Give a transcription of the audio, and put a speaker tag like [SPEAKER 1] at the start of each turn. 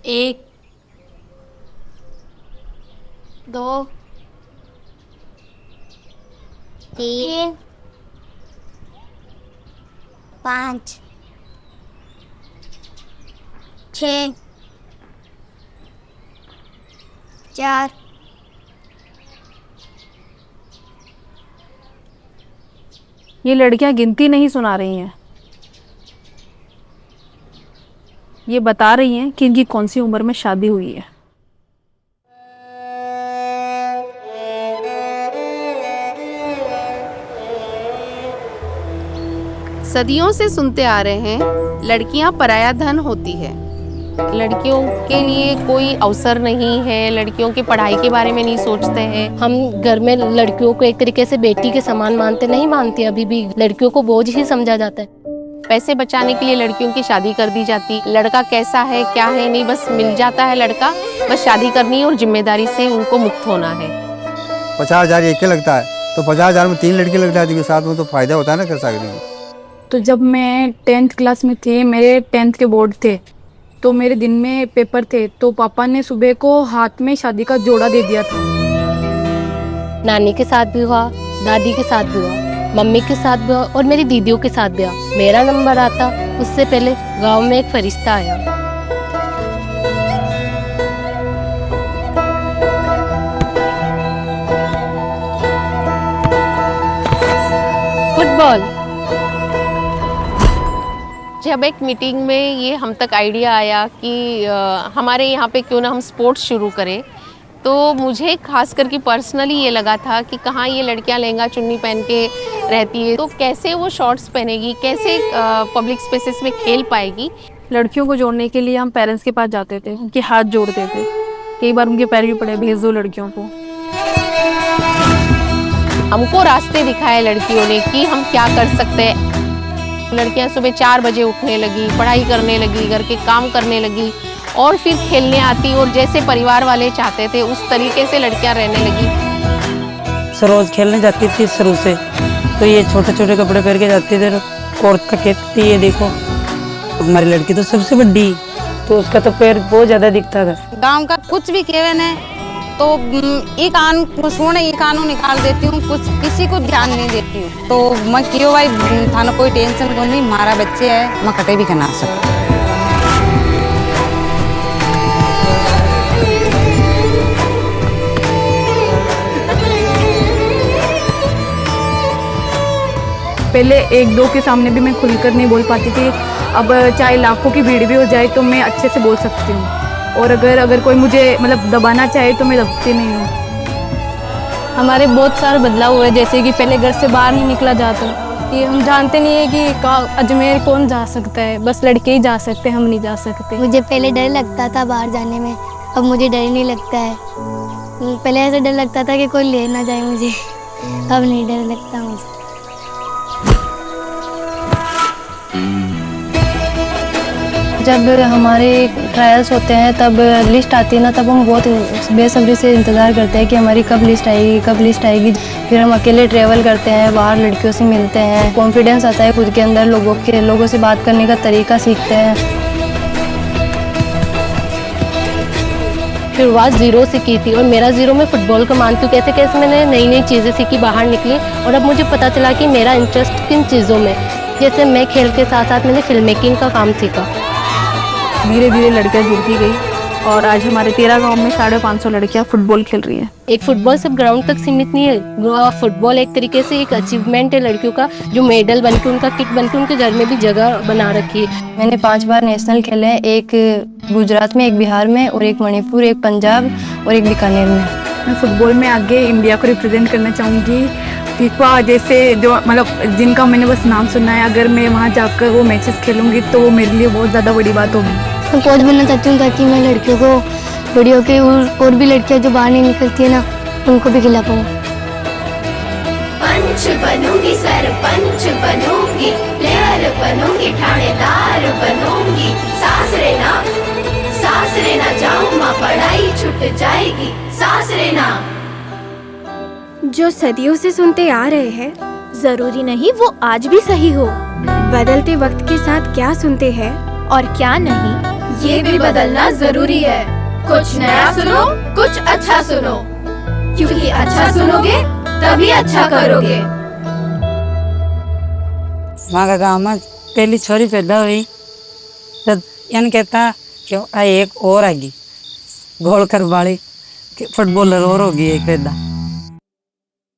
[SPEAKER 1] एक, दो,
[SPEAKER 2] तीन, पाँच, 6, 4,
[SPEAKER 3] ये लड़कियां गिनती नहीं सुना रही हैं, ये बता रही हैं कि इनकी कौन सी उम्र में शादी हुई है।
[SPEAKER 1] सदियों से सुनते आ रहे हैं, लड़कियां पराया धन होती है। लड़कियों के लिए कोई अवसर नहीं है, लड़कियों की पढ़ाई के बारे में नहीं सोचते हैं।
[SPEAKER 4] हम घर में लड़कियों को एक तरीके से बेटी के समान मानते नहीं मानते, अभी भी लड़कियों को बोझ ही समझा जाता है।
[SPEAKER 1] पैसे बचाने के लिए लड़कियों की शादी कर दी जाती। लड़का कैसा है क्या है नहीं, बस मिल जाता है लड़का, बस शादी करनी है और जिम्मेदारी से उनको मुक्त होना है।
[SPEAKER 5] 50,000 एक के लगता है तो 50,000 में 3 लड़के लग जाती है, साथ में तो फायदा होता है ना कर सकती।
[SPEAKER 3] तो जब मैं 10th क्लास में थी, मेरे 10th के बोर्ड थे, तो मेरे दिन में पेपर थे, तो पापा ने सुबह को हाथ में शादी का जोड़ा दे दिया था।
[SPEAKER 4] नानी के साथ भी हुआ, दादी के साथ भी हुआ, मम्मी के साथ भी हुआ और मेरी दीदियों के साथ भी हुआ। मेरा नंबर आता उससे पहले गांव में एक फरिश्ता आया। फुटबॉल।
[SPEAKER 1] जब एक मीटिंग में ये हम तक आइडिया आया कि हमारे यहाँ पे क्यों ना हम स्पोर्ट्स शुरू करें, तो मुझे खास करके पर्सनली ये लगा था कि कहाँ ये लड़कियाँ लहंगा चुन्नी पहन के रहती है, तो कैसे वो शॉर्ट्स पहनेगी, कैसे पब्लिक स्पेसेस में खेल पाएगी।
[SPEAKER 3] लड़कियों को जोड़ने के लिए हम पेरेंट्स के पास जाते थे, उनके हाथ जोड़ते थे, कई बार उनके पैर भी पड़े, भेज दो लड़कियों को।
[SPEAKER 1] हमको रास्ते दिखाए लड़कियों ने कि हम क्या कर सकते हैं। लड़कियां सुबह 4 बजे उठने लगी, पढ़ाई करने लगी, घर के काम करने लगी और फिर खेलने आती, और जैसे परिवार वाले चाहते थे उस तरीके से लड़कियां रहने लगी।
[SPEAKER 6] रोज खेलने जाती थी शुरू से, तो ये छोटे छोटे कपड़े पहन के जाती थे, कोर्ट का कहती ये देखो हमारी लड़की तो सबसे बड़ी, तो उसका तो पैर बहुत ज्यादा दिखता था।
[SPEAKER 7] गांव का कुछ भी कहवे न तो ये कानून निकाल देती हूँ, कुछ किसी को ध्यान नहीं देती हूँ। तो मैं क्यों भाई थाना कोई टेंशन को नहीं, हमारा बच्चे है, मैं कटे भी खना सकती।
[SPEAKER 3] पहले 1-2 के सामने भी मैं खुलकर नहीं बोल पाती थी, अब चाहे लाखों की भीड़ भी हो जाए तो मैं अच्छे से बोल सकती हूँ, और अगर कोई मुझे मतलब दबाना चाहे तो मैं दबती नहीं हूँ।
[SPEAKER 8] हमारे बहुत सारे बदलाव हुए, जैसे कि पहले घर से बाहर नहीं निकला जाता, कि हम जानते नहीं है कि अजमेर कौन जा सकता है, बस लड़के ही जा सकते हैं, हम नहीं जा सकते।
[SPEAKER 2] मुझे पहले डर लगता था बाहर जाने में, अब मुझे डर नहीं लगता है। पहले ऐसा डर लगता था कि कोई ले ना जाए मुझे, अब नहीं डर लगता मुझे।
[SPEAKER 8] जब हमारे ट्रायल्स होते हैं, तब लिस्ट आती है ना, तब हम बहुत बेसब्री से इंतज़ार करते हैं कि हमारी कब लिस्ट आएगी, कब लिस्ट आएगी। फिर हम अकेले ट्रैवल करते हैं, बाहर लड़कियों से मिलते हैं, कॉन्फिडेंस आता है खुद के अंदर, लोगों से बात करने का तरीका सीखते हैं।
[SPEAKER 4] शुरुआत 0 से की थी और मेरा 0 में फुटबॉल का मानती हूँ। कैसे कैसे मैंने नई नई चीज़ें सीखी, बाहर निकली और अब मुझे पता चला कि मेरा इंटरेस्ट किन चीज़ों में। जैसे मैं खेल के साथ साथ मैंने फिल्म मेकिंग का काम सीखा।
[SPEAKER 3] धीरे धीरे लड़कियां जुड़ती गई और आज हमारे 13 गांव में 550 लड़कियां फुटबॉल खेल रही हैं।
[SPEAKER 4] एक फुटबॉल सिर्फ ग्राउंड तक सीमित नहीं है, फुटबॉल एक तरीके से एक अचीवमेंट है लड़कियों का, जो मेडल बनके उनका किट बनके उनके घर में भी जगह बना रखी है।
[SPEAKER 8] मैंने 5 बार नेशनल खेले हैं, एक गुजरात में, एक बिहार में और एक मणिपुर, एक पंजाब और एक बीकानेर में।
[SPEAKER 3] मैं फुटबॉल में आगे इंडिया को रिप्रेजेंट करना चाहूँगी। फीफा जैसे जो मतलब जिनका मैंने बस नाम सुना है, अगर मैं वहाँ जाकर वो मैचेस खेलूँगी तो वो मेरे लिए बहुत ज़्यादा बड़ी बात होगी।
[SPEAKER 2] मैं कोच बनना चाहती हूँ ताकि मैं लड़कियों को बड़ी होकर और भी लड़कियाँ जो बाहर नहीं निकलती है ना, उनको भी खिला पाऊँ।
[SPEAKER 9] पंच बनूंगी, सरपंच बनूंगी, प्लेयर बनूंगी, ठाणेदार बनूंगी, सासरे ना जाऊं माँ, पढ़ाई छूट जाएगी, सासरे ना।
[SPEAKER 10] जो सदियों से सुनते आ रहे हैं, जरूरी नहीं वो आज भी सही हो। बदलते वक्त के साथ क्या सुनते हैं और क्या नहीं,
[SPEAKER 9] ये भी बदलना जरूरी है। कुछ नया सुनो, कुछ अच्छा सुनो, क्योंकि अच्छा सुनोगे तभी अच्छा करोगे।
[SPEAKER 6] वहाँ का गाँव में पहली छोरी पैदा हुई तो यान कहता कि एक और आएगी, गोल कर वाली फुटबॉलर और होगी एक पैदा।